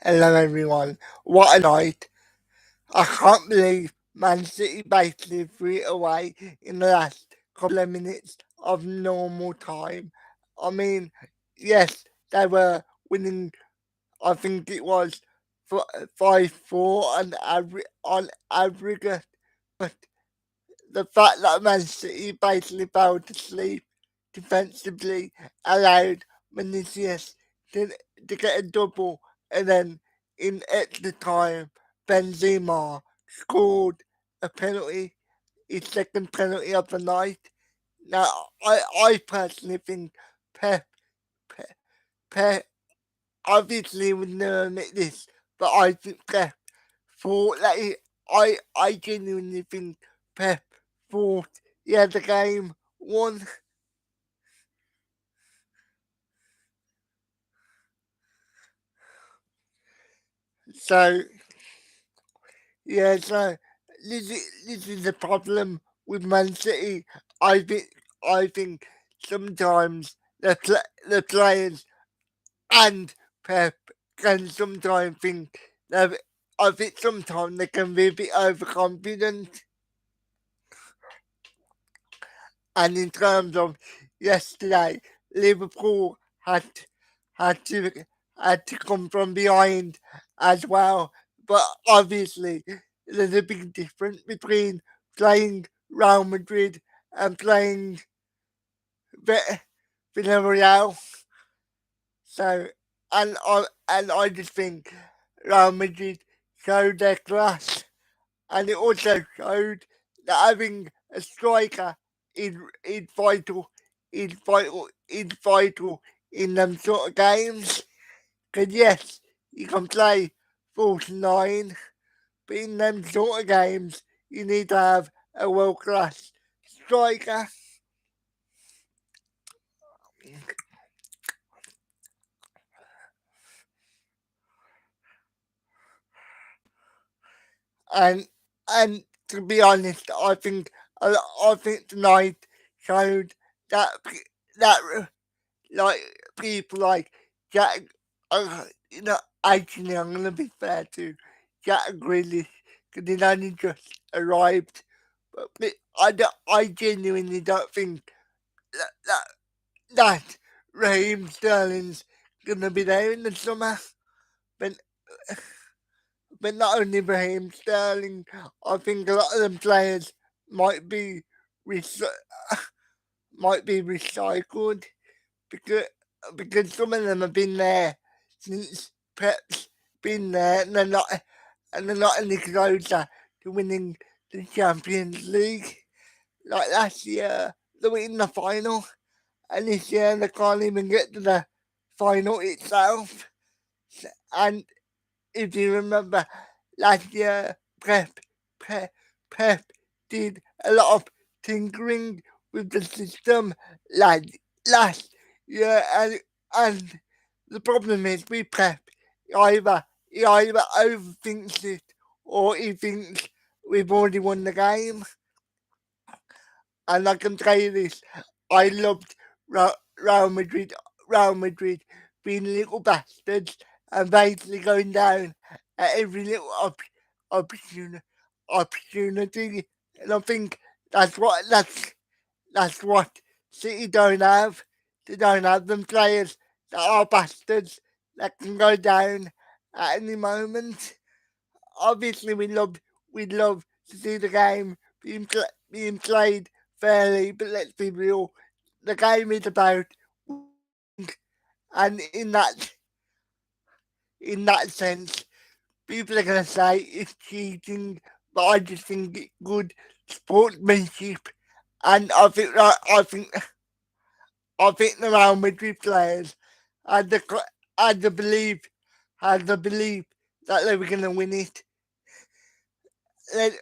Hello everyone. What a night. I can't believe Man City basically threw it away in the last couple of minutes of normal time. I mean, yes, they were winning, I think it was 5-4 on aggregate, but the fact that Man City basically fell to sleep defensively allowed Vinicius to, to get a double, and then in extra time, Benzema scored a penalty, his second penalty of the night. Now, I personally think Pep, Pep, Pep obviously would never admit this, but I think Pep thought that I genuinely think Pep thought he had the game won. So so this is the problem with Man City. I think sometimes the players and Pep can sometimes think that I think sometimes they can be a bit overconfident. And in terms of yesterday, Liverpool had to had to come from behind as well. But obviously, there's a big difference between playing Real Madrid and playing Villarreal. So, and I just think Real Madrid showed their class, and it also showed that having a striker is vital, is vital in them sort of games. Because yes, you can play 49, but in them sort of games, you need to have a world class striker. And and to be honest, I think tonight showed that that like people like Jack, actually, I'm gonna be fair to Jack Grealish because he'd only just arrived, but I genuinely don't think that that, that Raheem Sterling's gonna be there in the summer. But but not only Raheem Sterling, I think a lot of them players might be rec- might be recycled because some of them have been there since Pep's been there, and they're not any closer to winning the Champions League. Like last year, they were in the final, and this year they can't even get to the final itself. And if you remember last year, Pep, Pep did a lot of tinkering with the system like last year, and the problem is with Pep, either he either overthinks it or he thinks we've already won the game. And I can tell you this, I loved Real Madrid, Real Madrid being little bastards and basically going down at every little opportunity, opportunity. And I think that's what City don't have. They don't have them players that are bastards that can go down at any moment. Obviously, we'd love to see the game being played fairly, but let's be real, the game is about winning, and in that sense, people are gonna say it's cheating, but I just think it's good sportsmanship, and I think the Real Madrid players had had the belief had the belief that they were gonna win it. And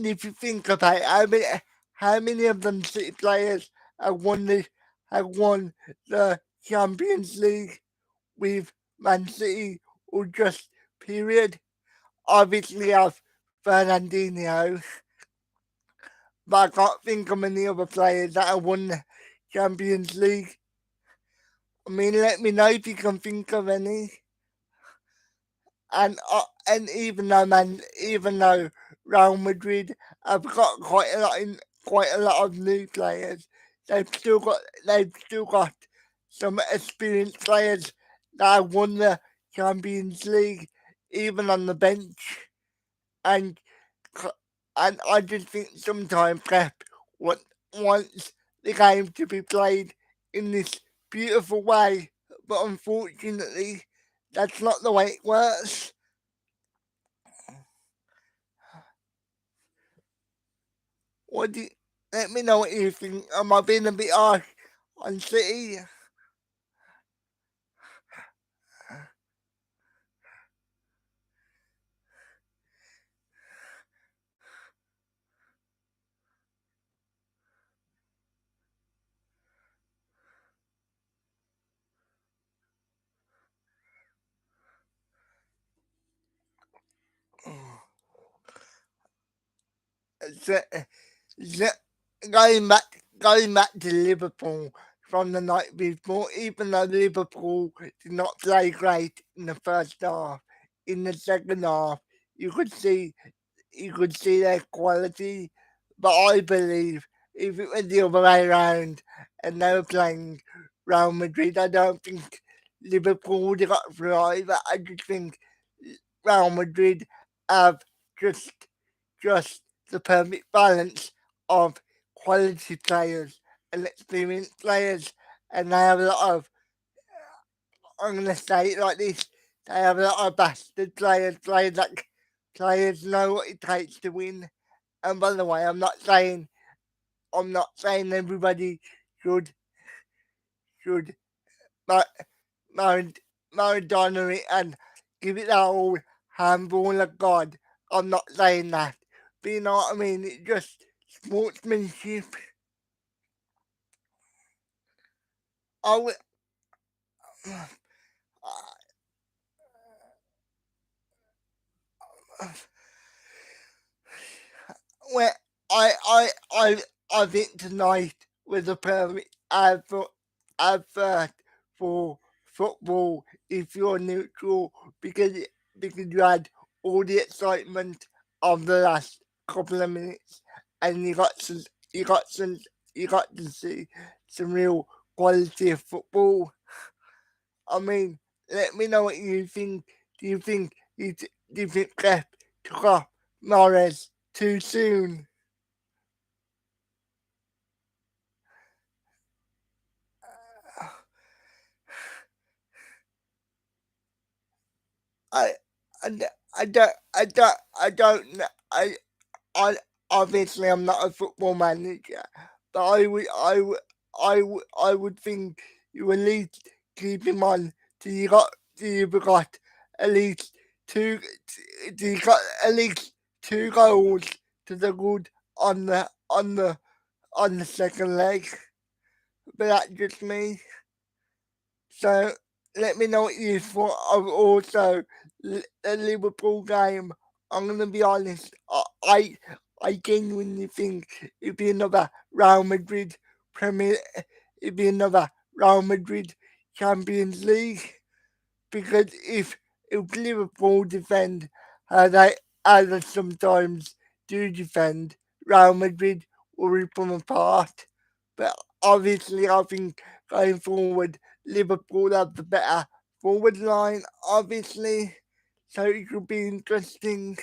if you think about it, how many of them City players have won the Champions League with Man City or just period? Obviously, have Fernandinho, but I can't think of many other players that have won the Champions League. I mean, let me know if you can think of any. and even though Real Madrid have got quite a lot of new players, they've still got some experienced players that have won the Champions League, even on the bench, and and I just think sometimes Pep wants the game to be played in this beautiful way, but unfortunately, that's not the way it works. What do you, let me know what you think. Am I being a bit harsh on City? So, so going back to Liverpool from the night before, even though Liverpool did not play great in the first half, in the second half you could see their quality. But I believe if it was the other way around and they were playing Real Madrid, I don't think Liverpool would have got through either. I just think Real Madrid have just just the perfect balance of quality players and experienced players, and they have a lot of, I'm going to say it like this, they have a lot of bastard players, players know what it takes to win. And by the way, I'm not saying everybody should should Mar- Maradona it and give it that old handball of God. I'm not saying that, but you know what I mean. It's just sportsmanship. I would, well, I think tonight was a perfect advert for football if you're neutral because you had all the excitement of the last couple of minutes and you got some you got to see some real quality of football. I mean, let me know what you think. Do you think do you think Pep took off Morris too soon? I I, I don't know. I obviously I'm not a football manager, but I would think you at least keep him on till you got at least two till you got at least two goals to the good on the second leg. But that's just me. So let me know what you thought of also the Liverpool game. I'm gonna be honest. I genuinely think it'd be another Real Madrid Premier. It'd be another Real Madrid Champions League because if Liverpool defend as they sometimes do defend, Real Madrid will rip them apart. But obviously, I think going forward, Liverpool have the better forward line, obviously. So it could be interesting.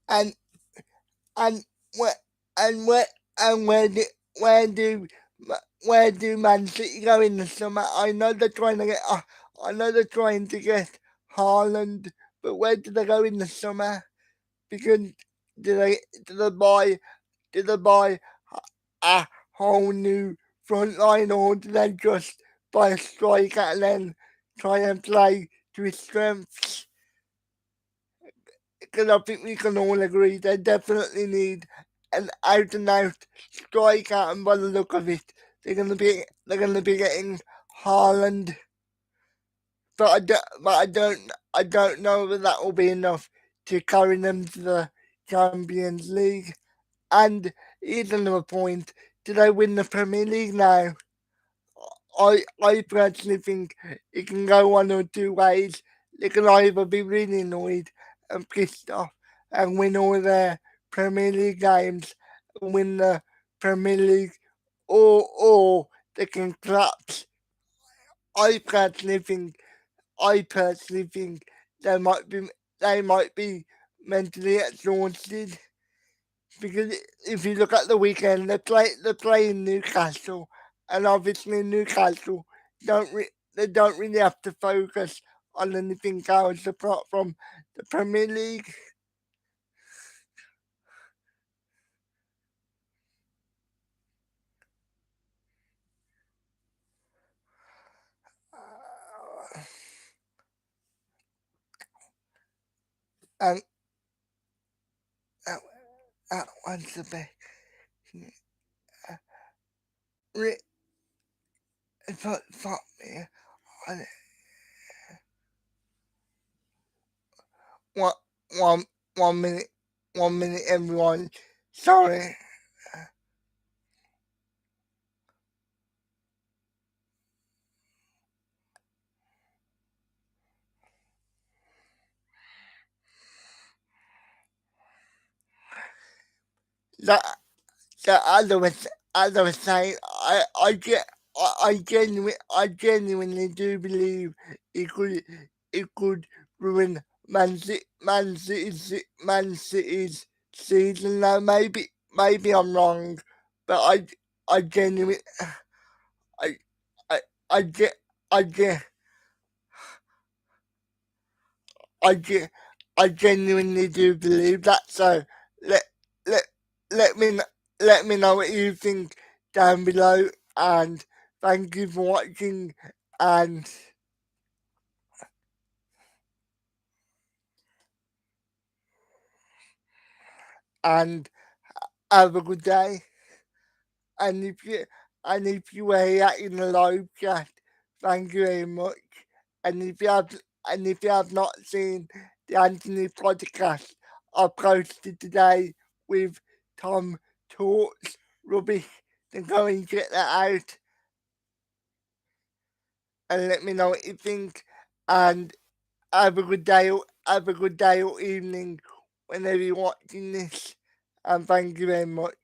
And and where and where and where do where do Man City go in the summer? I know they're trying to get Haaland, but where do they go in the summer? Because do they do they buy do they buy a whole new front line, or do they just buy a striker and then try and play to his strengths? Because I think we can all agree they definitely need an out and out striker, and by the look of it, they're gonna be getting Haaland. But I don't know whether that will be enough to carry them to the Champions League? And here's another point: do they win the Premier League now? I personally think it can go one or two ways. They can either be really annoyed and pissed off and win all their Premier League games and win the Premier League, or they can collapse. I personally think I personally think they might be they might be mentally exhausted because if you look at the weekend, they play in Newcastle, and obviously Newcastle they don't really have to focus on anything else apart from the Premier League. And that, that one's the best. Re- fuck me. I- One, one, 1 minute, 1 minute, everyone. Sorry. That So as I was saying, I genuinely do believe it could, it could ruin Man City's season. Now, maybe I'm wrong, but I genuinely, I, I, I, ge- I, ge- I genuinely do believe that. So let let let me let me know what you think down below, and thank you for watching, and and have a good day. And if you were here in the live chat, thank you very much. And if you have not seen the Anthony podcast I posted today with Tom Talks Rubbish, then go and check that out and let me know what you think. And have a good day or evening whenever you're watching this. And thank you very much.